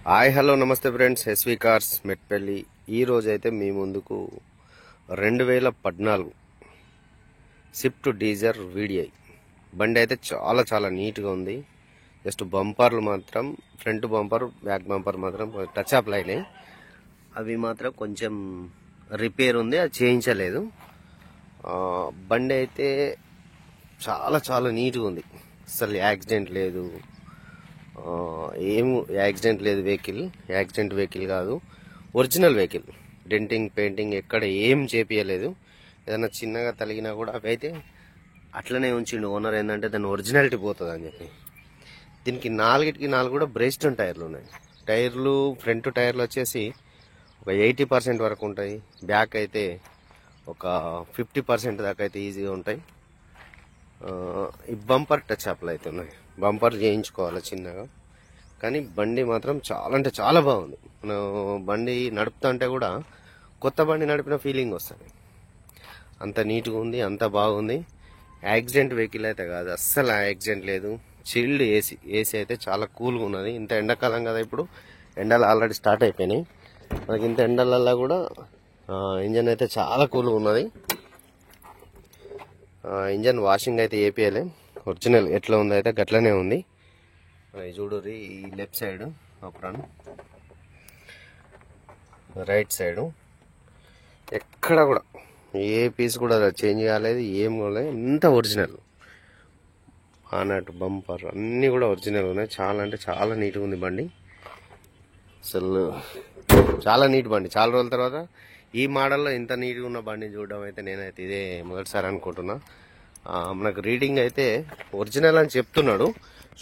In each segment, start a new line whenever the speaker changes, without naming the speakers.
Hi hello నమస్తే friends, SV cars Metpally. ఈ రోజైతే మీ ముందుకు 2014 స్విఫ్ట్ డీజర్ వీడిఐ బండి అయితే చాలా చాలా నీట్గా ఉంది. జస్ట్ బంపర్లు మాత్రం, ఫ్రంట్ బంపర్ బ్యాక్ బంపర్ మాత్రం టచ్ అప్ లైనే, అవి మాత్రం కొంచెం రిపేర్ ఉంది, అది చేయించలేదు. బండి అయితే చాలా చాలా నీట్గా ఉంది, అసలు యాక్సిడెంట్ లేదు, ఏం యాక్సిడెంట్ లేదు. యాక్సిడెంట్ వెహికల్ కాదు, ఒరిజినల్ వెహికల్. డెంటింగ్ పెయింటింగ్ ఎక్కడ ఏం చేపియలేదు. ఏదైనా చిన్నగా తలిగినా కూడా అవి అయితే అట్లనే ఉంచిండు ఓనర్. ఏంటంటే దాని ఒరిజినాలిటీ పోతుంది అని చెప్పి. దీనికి 4 కూడా బ్రేస్టన్ టైర్లు ఉన్నాయి. టైర్లు ఫ్రంట్ టైర్లు వచ్చేసి ఒక 80% వరకు ఉంటాయి, బ్యాక్ అయితే ఒక 50% దాకా అయితే ఈజీగా ఉంటాయి. ఈ బంపర్ టచ్ అప్లు అయితే ఉన్నాయి, బంపర్ చేయించుకోవాలి చిన్నగా. కానీ బండి మాత్రం చాలా అంటే చాలా బాగుంది. మనం బండి నడుపుతుంటే కూడా కొత్త బండి నడిపిన ఫీలింగ్ వస్తుంది, అంత నీట్గా ఉంది, అంత బాగుంది. యాక్సిడెంట్ వెహికల్ అయితే కాదు, అస్సలు యాక్సిడెంట్ లేదు. చిల్డ్ ఏసీ అయితే చాలా కూల్గా ఉన్నది. ఇంత ఎండాకాలం కదా, ఇప్పుడు ఎండలు ఆల్రెడీ స్టార్ట్ అయిపోయినాయి. మనకి ఇంత ఎండలల్లో కూడా ఇంజన్ అయితే చాలా కూల్గా ఉన్నది. ఇంజన్ వాషింగ్ అయితే ఏపీఎలే, ఒరిజినల్ ఎట్లా ఉంది అయితే గట్లనే ఉంది. చూడుర్రి, ఈ left side apron, right side ఎక్కడ కూడా ఏ పీస్ కూడా చేంజ్ కాలేదు, ఏం కాలేదు, ఎంత ఒరిజినల్. ఆనట్ బంపర్ అన్నీ కూడా ఒరిజినల్ ఉన్నాయి. చాలా అంటే చాలా నీట్గా ఉంది బండి, అసలు చాలా నీట్ బండి. చాలా రోజుల తర్వాత ఈ మోడల్లో ఇంత నీట్గా ఉన్న బండిని చూడడం అయితే నేనైతే ఇదే మొదటిసారి అనుకుంటున్నా. మనకు రీడింగ్ అయితే ఒరిజినల్ అని చెప్తున్నాడు,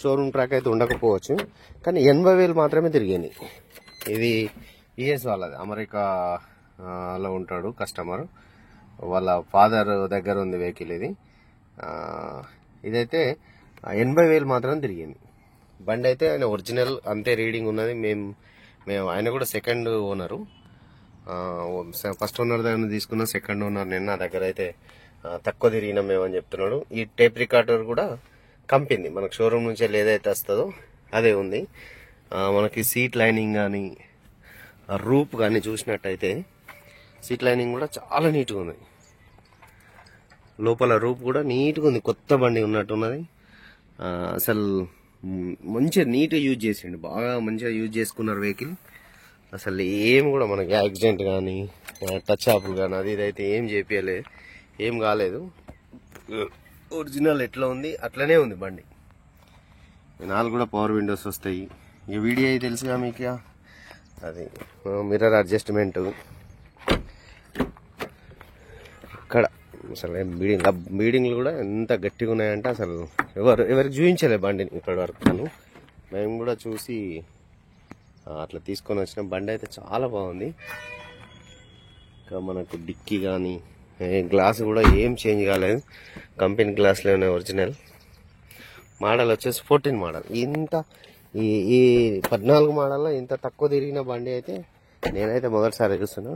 షోరూమ్ ట్రాక్ అయితే ఉండకపోవచ్చు, కానీ 80,000 మాత్రమే తిరిగింది. ఇది ఈఎస్ వాళ్ళది, అమెరికాలో ఉంటాడు కస్టమర్, వాళ్ళ ఫాదర్ దగ్గర ఉంది వెహికల్ ఇది. ఇదైతే 80,000 మాత్రం తిరిగింది. బండి అయితే ఆయన ఒరిజినల్ అంతే రీడింగ్ ఉన్నది. మేము ఆయన కూడా సెకండ్ ఓనరు, ఫస్ట్ ఓనర్ దగ్గర తీసుకున్న, సెకండ్ ఓనర్ నేను. నా దగ్గర అయితే తక్కువ తిరిగినాం మేము అని చెప్తున్నాడు. ఈ టేప్ రికార్డర్ కూడా కంపెనీ మనకు షోరూమ్ నుంచి ఏదైతే వస్తుందో అదే ఉంది. మనకి సీట్ లైనింగ్ కానీ రూప్ కానీ చూసినట్టయితే సీట్ లైనింగ్ కూడా చాలా నీట్గా ఉంది. లోపల రూప్ కూడా నీట్గా ఉంది, కొత్త బండి ఉన్నట్టున్నది. అసలు మంచిగా నీట్గా యూజ్ చేసిండు, బాగా మంచిగా యూజ్ చేసుకున్నారు వెహికల్. అసలు ఏం కూడా మనకి యాక్సిడెంట్ కానీ టచ్ అప్లు కానీ అది ఇదైతే ఏం చేపియలే, ఏం కాలేదు. ఒరిజినల్ ఎట్లా ఉంది అట్లనే ఉంది బండి. 4 కూడా పవర్ విండోస్ వస్తాయి. ఈ వీడియో తెలుసుగా మీకు, అది మిర్రర్ అడ్జస్ట్మెంట్. ఇక్కడ అసలు బీడింగ్లు కూడా ఎంత గట్టిగా ఉన్నాయంటే అసలు ఎవరికి చూపించలే బండిని ఇప్పటి వరకు. మేము కూడా చూసి అట్లా తీసుకొని వచ్చిన బండి అయితే చాలా బాగుంది. ఇంకా మనకు డిక్కీ కానీ గ్లాస్ కూడా ఏం చేంజ్ కాలేదు, కంపెనీ గ్లాస్లోనే ఒరిజినల్. మోడల్ వచ్చేసి 14 మోడల్. ఇంత ఈ 14 మోడల్లో ఇంత తక్కువ తిరిగిన బండి అయితే నేనైతే మొదటిసారి చూస్తున్నా.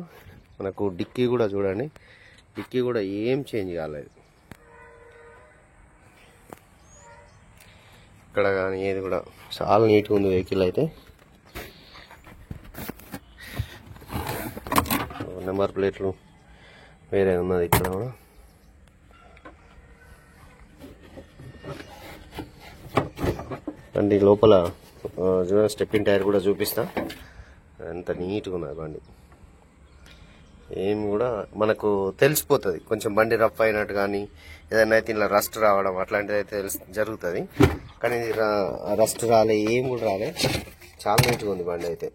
మనకు డిక్కీ కూడా చూడండి, డిక్కీ కూడా ఏం చేంజ్ కాలేదు ఇక్కడ కానీ, ఏది కూడా చాలా నీట్గా ఉంది వెహికల్ అయితే. నెంబర్ ప్లేట్లు వేరే ఉన్నది ఇక్కడ కూడా. బండి లోపల స్టెప్పింగ్ టైర్ కూడా చూపిస్తా, ఎంత నీట్గా ఉన్నది బండి. ఏం కూడా మనకు తెలిసిపోతుంది కొంచెం బండి రఫ్ అయినట్టు, కానీ ఏదైనా అయితే ఇలా రస్ట్ రావడం అట్లాంటిది అయితే జరుగుతుంది. కానీ రస్ట్ రాలే, ఏం కూడా రాలే, చాలా నీట్గా ఉంది బండి అయితే.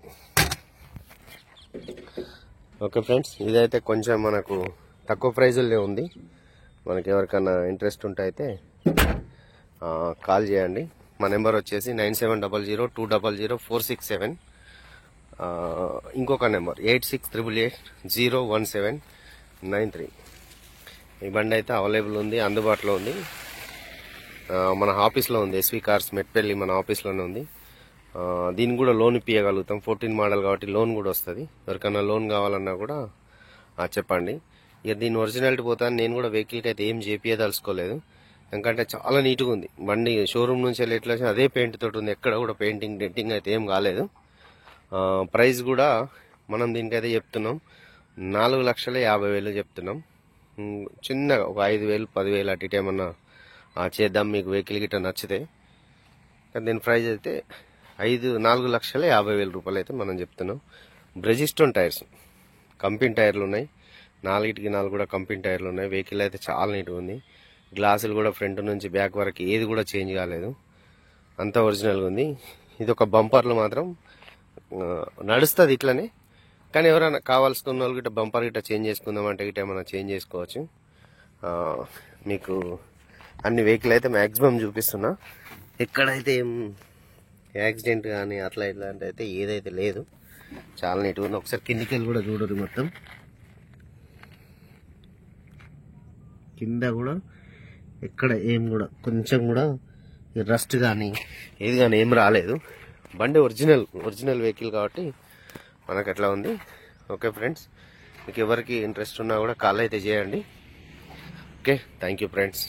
ఓకే ఫ్రెండ్స్, ఇదైతే కొంచెం మనకు తక్కువ ప్రైజుల్లో ఉంది. మనకి ఎవరికైనా ఇంట్రెస్ట్ ఉంటే అయితే కాల్ చేయండి. మా నెంబర్ వచ్చేసి 9700200467. ఇంకొక నెంబర్ 8688801793. ఈ బండి అయితే అవైలబుల్ ఉంది, అందుబాటులో ఉంది. మన ఆఫీస్లో ఉంది, ఎస్వి కార్స్ మెట్పల్లి మన ఆఫీస్లోనే ఉంది. దీనికి కూడా లోన్ ఇప్పించగలుగుతాం, 14 మోడల్ కాబట్టి లోన్ కూడా వస్తుంది. ఎవరికైనా లోన్ కావాలన్నా కూడా చెప్పండి. ఇక దీని ఒరిజినాలిటీ పోతాను, నేను కూడా వెహికల్కి అయితే ఏం చేపియదలుచుకోలేదు, ఎందుకంటే చాలా నీట్గా ఉంది బండి. షోరూమ్ నుంచి వెళ్ళి ఎట్లా అదే పెయింట్ తోటి ఉంది, ఎక్కడ కూడా పెయింటింగ్ డెంటింగ్ అయితే ఏం కాలేదు. ప్రైస్ కూడా మనం దీనికైతే చెప్తున్నాం 4,50,000 చెప్తున్నాం. చిన్నగా ఒక 5,000 10,000 అటు ఇటు ఏమన్నా చేద్దాం మీకు వెహికల్ గిట్ట నచ్చితే. కానీ దీని ప్రైస్ అయితే 4,50,000 రూపాయలు అయితే మనం చెప్తున్నాం. బ్రెజిస్టోన్ టైర్స్ కంపెనీ టైర్లు ఉన్నాయి, 4 కూడా కంపెనీ టైర్లు ఉన్నాయి. వెహికల్ అయితే చాలా నీట్గా ఉంది. గ్లాసులు కూడా ఫ్రంట్ నుంచి బ్యాక్ వరకు ఏది కూడా చేంజ్ కాలేదు, అంతా ఒరిజినల్గా ఉంది. ఇది ఒక బంపర్లు మాత్రం నడుస్తుంది ఇట్లనే, కానీ ఎవరైనా కావాల్సిన వాళ్ళు గిట్ట బంపర్ గిట్ట చేంజ్ చేసుకుందామంటే గిట్ట ఏమైనా చేంజ్ చేసుకోవచ్చు. మీకు అన్ని వెహికల్ అయితే మ్యాక్సిమం చూపిస్తున్నా. ఎక్కడైతే ఏం యాక్సిడెంట్ కానీ అట్లా ఇట్లాంటి అయితే ఏదైతే లేదు, చాలా నీట్గా ఉంది. ఒకసారి కిందికి వెళ్ళి కూడా చూడరు. మొత్తం కింద కూడా ఎక్కడ ఏం కూడా కొంచెం కూడా రస్ట్ కానీ ఏది కానీ ఏం రాలేదు. బండి ఒరిజినల్ వెహికల్ కాబట్టి మనకు అట్లా ఉంది. ఓకే ఫ్రెండ్స్, మీకు ఎవరికి ఇంట్రెస్ట్ ఉన్నా కూడా కాల్ అయితే చేయండి. Okay, thank you friends.